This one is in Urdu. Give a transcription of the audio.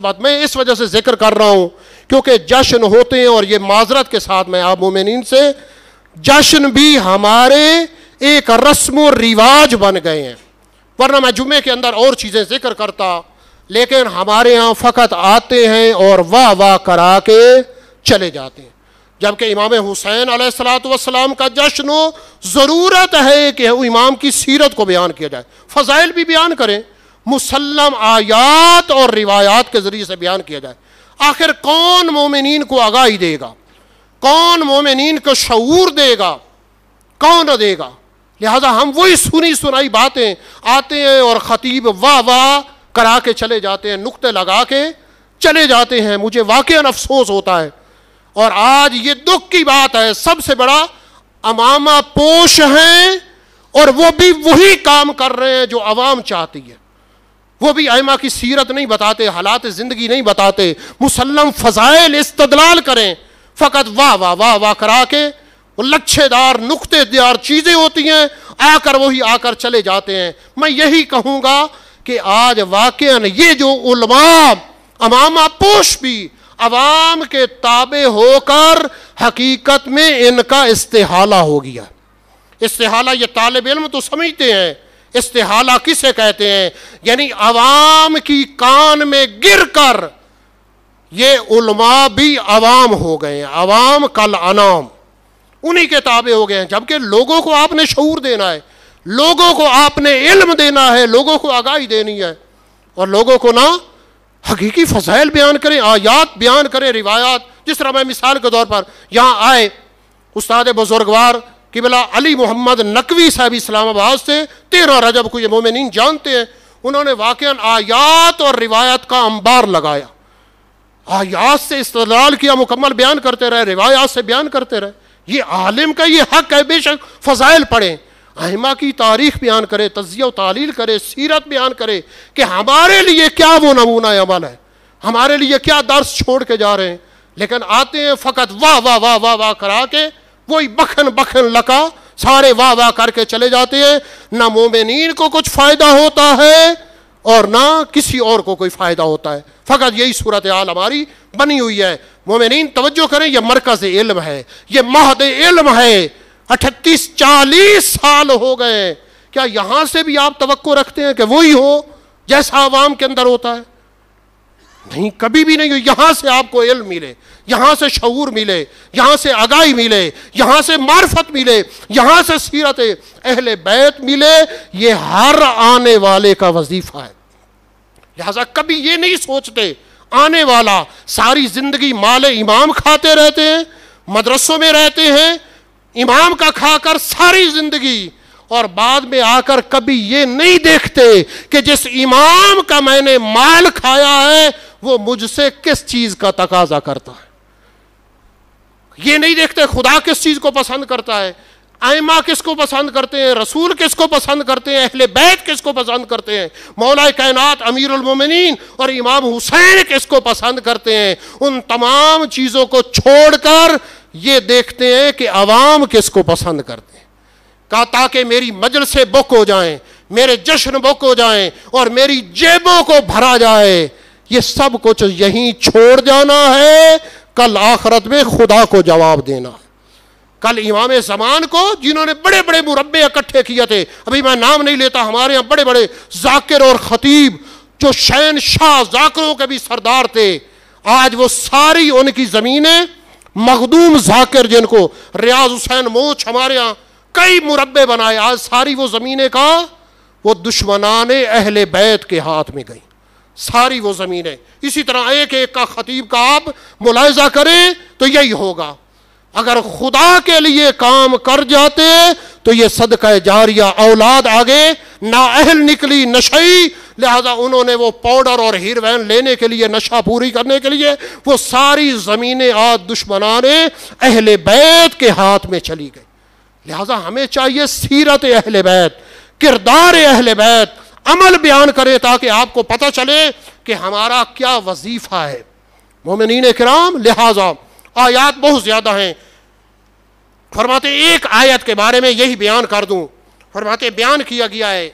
بات میں اس وجہ سے ذکر کر رہا ہوں کیونکہ جشن ہوتے ہیں، اور یہ معذرت کے ساتھ میں آپ مومنین سے، جشن بھی ہمارے ایک رسم و رواج بن گئے ہیں، ورنہ میں جمعے کے اندر اور چیزیں ذکر کرتا، لیکن ہمارے ہاں فقط آتے ہیں اور واہ واہ کرا کے چلے جاتے ہیں، جبکہ امام حسین علیہ السلام کا جشن ہو، ضرورت ہے کہ امام کی سیرت کو بیان کیا جائے، فضائل بھی بیان کریں، مسلم آیات اور روایات کے ذریعے سے بیان کیا جائے۔ آخر کون مومنین کو آگاہی دے گا، کون مومنین کو شعور دے گا، کون دے گا؟ لہذا ہم وہی سنی سنائی باتیں آتے ہیں اور خطیب واہ واہ کرا کے چلے جاتے ہیں، نقطے لگا کے چلے جاتے ہیں۔ مجھے واقعاً افسوس ہوتا ہے، اور آج یہ دکھ کی بات ہے، سب سے بڑا امامہ پوش ہیں، اور وہ بھی وہی کام کر رہے ہیں جو عوام چاہتی ہے، وہ بھی ائمہ کی سیرت نہیں بتاتے، حالات زندگی نہیں بتاتے، مسلم فضائل استدلال کریں، فقط واہ واہ واہ واہ کرا کے وہ لچھے دار نقطے دار چیزیں ہوتی ہیں، آ کر چلے جاتے ہیں۔ میں یہی کہوں گا کہ آج واقعاً یہ جو علماء امامہ پوش بھی عوام کے تابع ہو کر حقیقت میں ان کا استحالہ ہو گیا۔ استحالہ یہ طالب علم تو سمجھتے ہیں، استحالہ کسے کہتے ہیں؟ یعنی عوام کی کان میں گر کر یہ علماء بھی عوام ہو گئے ہیں، عوام کل انام، انہی کے تابع ہو گئے ہیں، جبکہ لوگوں کو آپ نے شعور دینا ہے، لوگوں کو آپ نے علم دینا ہے، لوگوں کو آگاہی دینی ہے، اور لوگوں کو نہ حقیقی فضائل بیان کریں، آیات بیان کریں، روایات۔ جس طرح میں مثال کے طور پر یہاں آئے استاد بزرگوار قبلہ علی محمد نقوی صاحب اسلام آباد سے، 13 رجب کو یہ مومنین جانتے ہیں، انہوں نے واقعاً آیات اور روایت کا انبار لگایا، آیات سے استدلال کیا، مکمل بیان کرتے رہے، روایات سے بیان کرتے رہے۔ یہ عالم کا یہ حق ہے، بے شک فضائل پڑھیں، ائمہ کی تاریخ بیان کرے، تجزیہ و تحلیل کرے، سیرت بیان کرے کہ ہمارے لیے کیا وہ نمونہ عمل ہے، ہمارے لیے کیا درس چھوڑ کے جا رہے ہیں۔ لیکن آتے ہیں فقط واہ واہ واہ واہ واہ کرا کے، وہی بخن بخن لکا سارے واہ واہ کر کے چلے جاتے ہیں، نہ مومنین کو کچھ فائدہ ہوتا ہے اور نہ کسی اور کو کوئی فائدہ ہوتا ہے۔ فقط یہی صورتحال ہماری بنی ہوئی ہے۔ مومنین توجہ کریں، یہ مرکز علم ہے، یہ مہد علم ہے، 38-40 سال ہو گئے، کیا یہاں سے بھی آپ توقع رکھتے ہیں کہ وہی ہو جیسا عوام کے اندر ہوتا ہے؟ نہیں، کبھی بھی نہیں۔ یہاں سے آپ کو علم ملے، یہاں سے شعور ملے، یہاں سے آگاہی ملے، یہاں سے معرفت ملے، یہاں سے سیرت اہل بیت ملے، یہ ہر آنے والے کا وظیفہ ہے۔ لہذا کبھی یہ نہیں سوچتے آنے والا ساری زندگی مال امام کھاتے رہتے ہیں، مدرسوں میں رہتے ہیں امام کا کھا کر ساری زندگی، اور بعد میں آ کر کبھی یہ نہیں دیکھتے کہ جس امام کا میں نے مال کھایا ہے وہ مجھ سے کس چیز کا تقاضا کرتا ہے۔ یہ نہیں دیکھتے خدا کس چیز کو پسند کرتا ہے، ائمہ کس کو پسند کرتے ہیں، رسول کس کو پسند کرتے ہیں، اہل بیت کس کو پسند کرتے ہیں، مولا کائنات امیر المومنین اور امام حسین کس کو پسند کرتے ہیں۔ ان تمام چیزوں کو چھوڑ کر یہ دیکھتے ہیں کہ عوام کس کو پسند کرتے ہیں، کہا تاکہ میری مجلسیں بک ہو جائیں، میرے جشن بک ہو جائیں، اور میری جیبوں کو بھرا جائے۔ یہ سب کچھ یہیں چھوڑ جانا ہے، کل آخرت میں خدا کو جواب دینا ہے۔ کل امام زمان کو جنہوں نے بڑے بڑے مربع اکٹھے کیے تھے، ابھی میں نام نہیں لیتا، ہمارے ہاں بڑے بڑے ذاکر اور خطیب جو شہنشاہ ذاکروں کے بھی سردار تھے، آج وہ ساری ان کی زمینیں مخدوم ذاکر، جن کو ریاض حسین موچ ہمارے ہاں کئی مربع بنائے، آج ساری وہ زمینیں کا وہ دشمنان اہل بیت کے ہاتھ میں گئی، ساری وہ زمینیں۔ اسی طرح ایک ایک کا خطیب کا آپ ملاحظہ کریں تو یہی ہوگا۔ اگر خدا کے لیے کام کر جاتے تو یہ صدقہ جاریہ، اولاد آگے نااہل نکلی، نشئی، لہذا انہوں نے وہ پاؤڈر اور ہیروین لینے کے لیے، نشہ پوری کرنے کے لیے وہ ساری زمینیں آج دشمنان اہل بیت کے ہاتھ میں چلی گئی۔ لہذا ہمیں چاہیے سیرت اہل بیت، کردار اہل بیت، عمل بیان کرے تاکہ آپ کو پتہ چلے کہ ہمارا کیا وظیفہ ہے۔ مومنین کرام، لہذا آیات بہت زیادہ ہیں، فرماتے ایک آیت کے بارے میں یہی بیان کر دوں، فرماتے بیان کیا گیا ہے